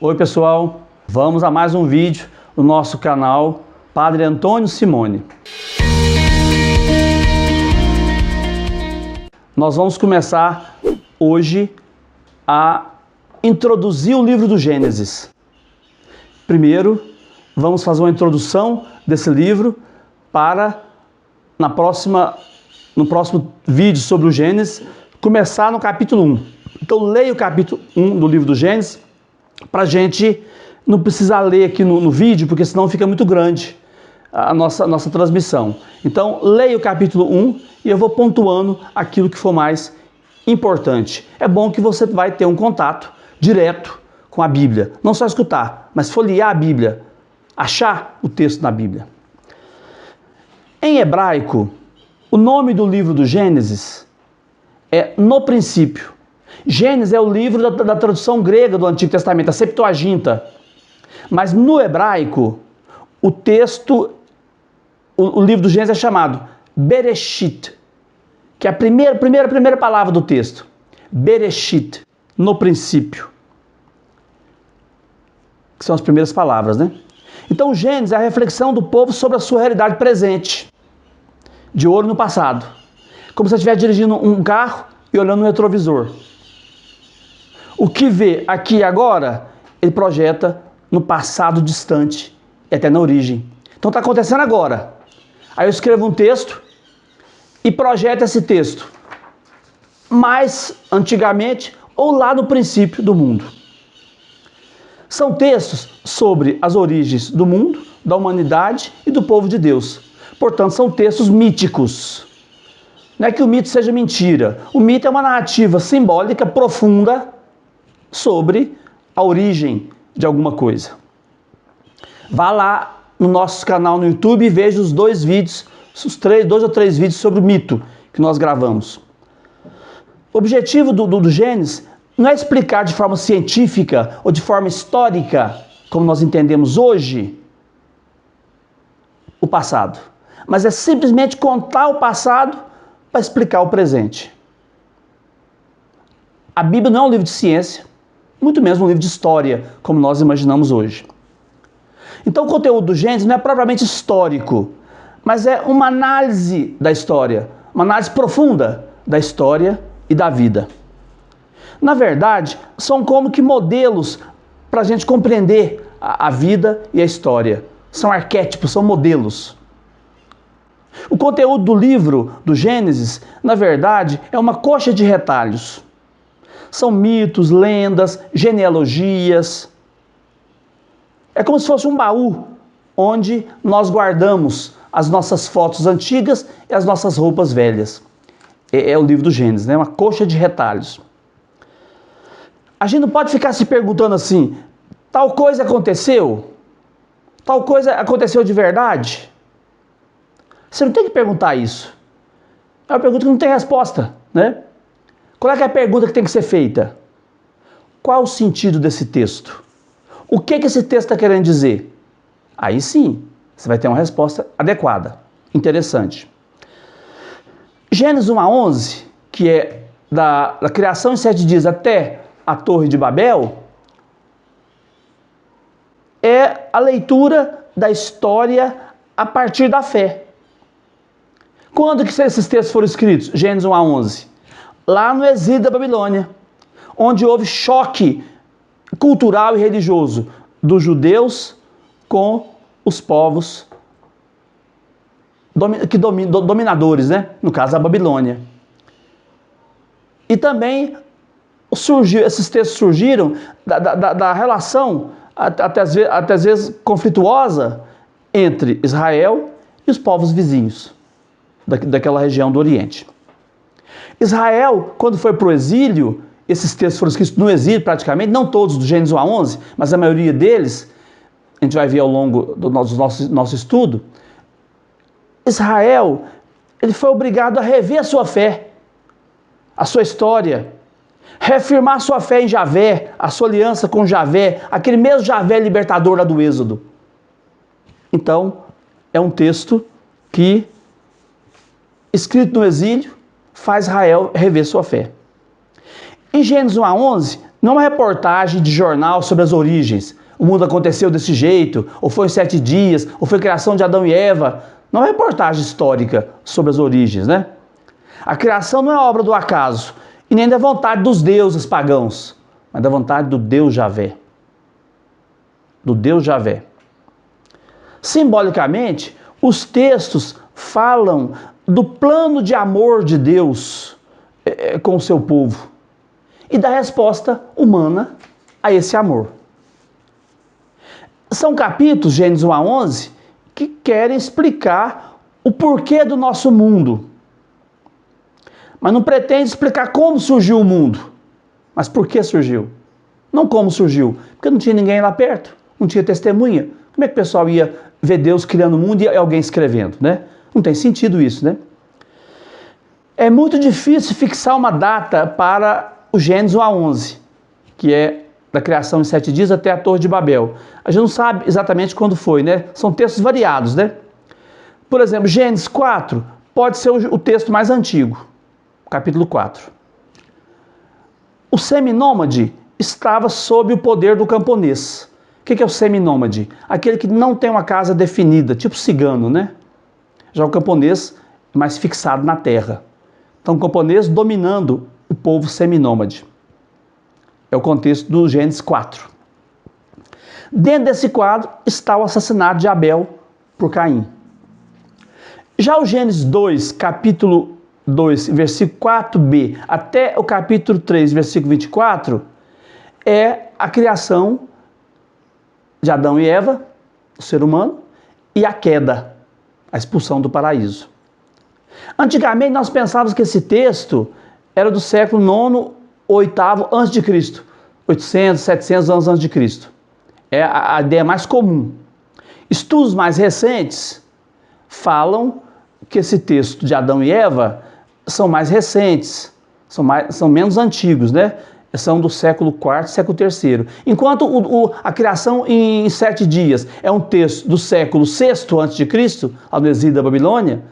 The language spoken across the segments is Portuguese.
Oi pessoal, vamos a mais um vídeo no nosso canal Padre Antônio Simone. Nós vamos começar hoje a introduzir o livro do Gênesis. Primeiro, vamos fazer uma introdução desse livro para no próximo vídeo sobre o Gênesis, começar no capítulo 1. Então leia o capítulo 1 do livro do Gênesis, para a gente não precisar ler aqui no vídeo, porque senão fica muito grande a nossa transmissão. Então leia o capítulo 1 e eu vou pontuando aquilo que for mais importante. É bom que você vai ter um contato direto com a Bíblia. Não só escutar, mas folhear a Bíblia, achar o texto na Bíblia. Em hebraico, o nome do livro do Gênesis é No Princípio. Gênesis é o livro da tradução grega do Antigo Testamento, a Septuaginta. Mas no hebraico, o texto, o livro do Gênesis é chamado Bereshit, que é a primeira palavra do texto. Bereshit, no princípio. Que são as primeiras palavras, né? Então o Gênesis é a reflexão do povo sobre a sua realidade presente, de olho no passado. Como se você estivesse dirigindo um carro e olhando no retrovisor. O que vê aqui e agora, ele projeta no passado distante e até na origem. Então está acontecendo agora. Aí eu escrevo um texto e projeto esse texto mais antigamente ou lá no princípio do mundo. São textos sobre as origens do mundo, da humanidade e do povo de Deus. Portanto, são textos míticos. Não é que o mito seja mentira. O mito é uma narrativa simbólica profunda sobre a origem de alguma coisa. Vá lá no nosso canal no YouTube e veja os dois ou três vídeos sobre o mito que nós gravamos. O objetivo do Gênesis não é explicar de forma científica ou de forma histórica, como nós entendemos hoje, o passado. Mas é simplesmente contar o passado para explicar o presente. A Bíblia não é um livro de ciência, muito menos um livro de história, como nós imaginamos hoje. Então o conteúdo do Gênesis não é propriamente histórico, mas é uma análise da história, uma análise profunda da história e da vida. Na verdade, são como que modelos para a gente compreender a vida e a história. São arquétipos, são modelos. O conteúdo do livro do Gênesis, na verdade, é uma coxa de retalhos. São mitos, lendas, genealogias. É como se fosse um baú onde nós guardamos as nossas fotos antigas e as nossas roupas velhas. É o livro do Gênesis, né? Uma coxa de retalhos. A gente não pode ficar se perguntando assim, tal coisa aconteceu? Tal coisa aconteceu de verdade? Você não tem que perguntar isso. É uma pergunta que não tem resposta, né? Qual é a pergunta que tem que ser feita? Qual o sentido desse texto? O que esse texto está querendo dizer? Aí sim, você vai ter uma resposta adequada, interessante. Gênesis 1 a 11, que é da criação em 7 dias até a Torre de Babel, é a leitura da história a partir da fé. Quando que esses textos foram escritos? Gênesis 1 a 11. Lá no exílio da Babilônia, onde houve choque cultural e religioso dos judeus com os povos dominadores, né? No caso, a Babilônia. E também esses textos surgiram da relação, até às vezes conflituosa, entre Israel e os povos vizinhos daquela região do Oriente. Israel, quando foi para o exílio, esses textos foram escritos no exílio praticamente, não todos do Gênesis 1 a 11, mas a maioria deles, a gente vai ver ao longo do nosso estudo, Israel, ele foi obrigado a rever a sua fé, a sua história, reafirmar a sua fé em Javé, a sua aliança com Javé, aquele mesmo Javé libertador lá do Êxodo. Então, é um texto que, escrito no exílio, faz Israel rever sua fé. Em Gênesis 1 a 11, não é uma reportagem de jornal sobre as origens. O mundo aconteceu desse jeito, ou foi em 7 dias, ou foi a criação de Adão e Eva. Não é uma reportagem histórica sobre as origens, né? A criação não é obra do acaso, e nem da vontade dos deuses pagãos, mas da vontade do Deus Javé. Do Deus Javé. Simbolicamente, os textos falam do plano de amor de Deus com o seu povo e da resposta humana a esse amor. São capítulos, Gênesis 1 a 11, que querem explicar o porquê do nosso mundo. Mas não pretende explicar como surgiu o mundo, mas por que surgiu. Não como surgiu, porque não tinha ninguém lá perto, não tinha testemunha. Como é que o pessoal ia ver Deus criando o mundo e alguém escrevendo, né? Não tem sentido isso, né? É muito difícil fixar uma data para o Gênesis 1 a 11, que é da criação em 7 dias até a Torre de Babel. A gente não sabe exatamente quando foi, né? São textos variados, né? Por exemplo, Gênesis 4 pode ser o texto mais antigo, capítulo 4. O seminômade estava sob o poder do camponês. O que é o seminômade? Aquele que não tem uma casa definida, tipo cigano, né? Já o camponês é mais fixado na terra. Então, o camponês dominando o povo seminômade. É o contexto do Gênesis 4. Dentro desse quadro está o assassinato de Abel por Caim. Já o Gênesis 2, capítulo 2, versículo 4b, até o capítulo 3, versículo 24, é a criação de Adão e Eva, o ser humano, e a queda, a expulsão do paraíso. Antigamente nós pensávamos que esse texto era do século IX, oitavo antes de Cristo, 800, 700 anos antes de Cristo. É a ideia mais comum. Estudos mais recentes falam que esse texto de Adão e Eva são mais recentes, são menos antigos, né? São do século IV, século III. Enquanto a criação em 7 dias é um texto do século VI a.C., ao exílio da Babilônia,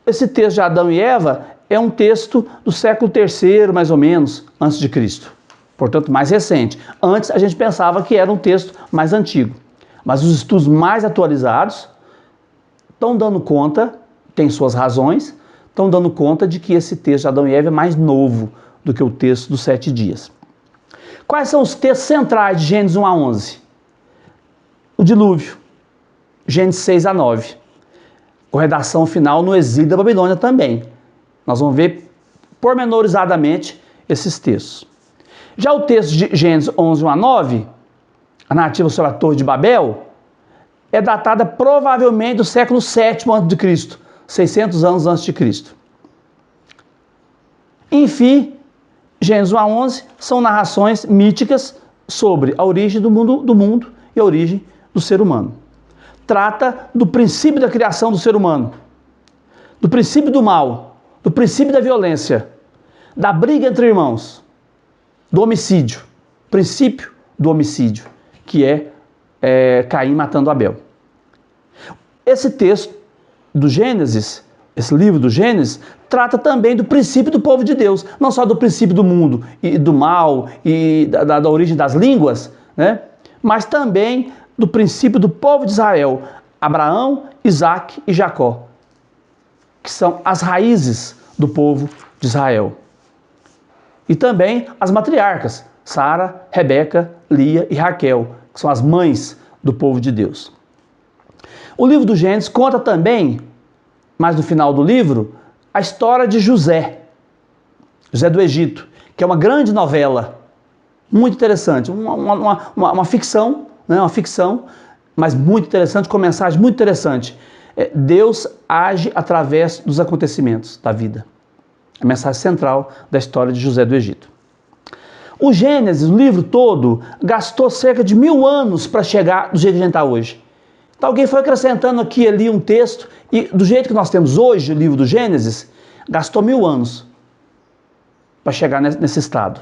esse texto de Adão e Eva é um texto do século III, mais ou menos, antes de Cristo. Portanto, mais recente. Antes a gente pensava que era um texto mais antigo. Mas os estudos mais atualizados estão dando conta, tem suas razões, estão dando conta de que esse texto de Adão e Eva é mais novo do que o texto dos 7 dias. Quais são os textos centrais de Gênesis 1 a 11? O dilúvio, Gênesis 6 a 9. Com redação final no exílio da Babilônia também. Nós vamos ver pormenorizadamente esses textos. Já o texto de Gênesis 11, 1 a 9, a narrativa sobre a Torre de Babel, é datada provavelmente do século VII a.C., 600 anos antes de Cristo. Enfim, Gênesis 1 a 11 são narrações míticas sobre a origem do mundo e a origem do ser humano. Trata do princípio da criação do ser humano, do princípio do mal, do princípio da violência, da briga entre irmãos, do homicídio, princípio do homicídio, que é Caim matando Abel. Esse texto do Gênesis, esse livro do Gênesis, trata também do princípio do povo de Deus, não só do princípio do mundo e do mal e da origem das línguas, né? Mas também do princípio do povo de Israel, Abraão, Isaque e Jacó, que são as raízes do povo de Israel. E também as matriarcas, Sara, Rebeca, Lia e Raquel, que são as mães do povo de Deus. O livro do Gênesis conta também, mais no final do livro, a história de José do Egito, que é uma grande novela, muito interessante, uma ficção, né? Uma ficção, mas muito interessante, com mensagem muito interessante. Deus age através dos acontecimentos da vida. A mensagem central da história de José do Egito. O Gênesis, o livro todo, gastou cerca de 1000 anos para chegar do jeito que a gente está hoje. Então alguém foi acrescentando aqui e ali um texto, e do jeito que nós temos hoje o livro do Gênesis, gastou 1000 anos para chegar nesse estado.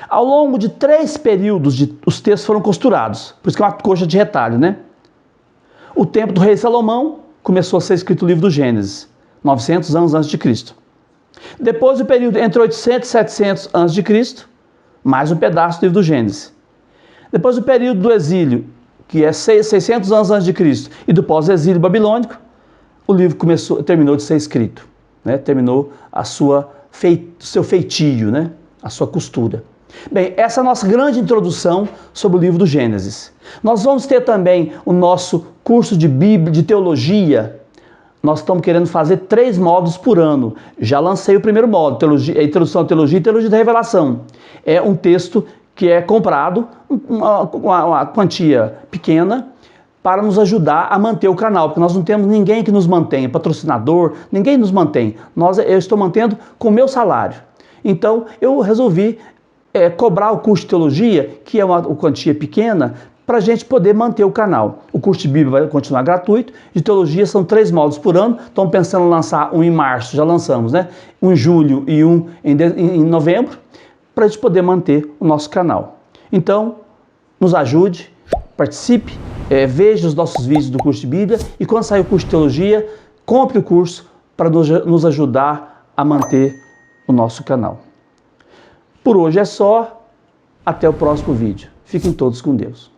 Ao longo de 3 períodos, os textos foram costurados, por isso que é uma coxa de retalho, né? O tempo do rei Salomão começou a ser escrito o livro do Gênesis, 900 anos antes de Cristo. Depois o período entre 800 e 700 a.C., mais um pedaço do livro do Gênesis. Depois o período do exílio, que é 600 anos antes de Cristo, e do pós-exílio babilônico, o livro terminou de ser escrito, né? Terminou seu feitio, né? A sua costura. Bem, essa é a nossa grande introdução sobre o livro do Gênesis. Nós vamos ter também o nosso curso de Bíblia, de teologia. Nós estamos querendo fazer 3 módulos por ano. Já lancei o primeiro módulo, Introdução à Teologia e Teologia da Revelação. É um texto que é comprado, uma quantia pequena, para nos ajudar a manter o canal, porque nós não temos ninguém que nos mantenha, patrocinador, ninguém nos mantém. Eu estou mantendo com o meu salário. Então, eu resolvi cobrar o curso de teologia, que é uma quantia pequena, para a gente poder manter o canal. O curso de Bíblia vai continuar gratuito, de teologia são 3 módulos por ano, estamos pensando em lançar um em março, já lançamos, né? Um em julho e um em novembro, para a gente poder manter o nosso canal. Então, nos ajude, participe, veja os nossos vídeos do curso de Bíblia e quando sair o curso de teologia, compre o curso para nos ajudar a manter o nosso canal. Por hoje é só, até o próximo vídeo. Fiquem todos com Deus.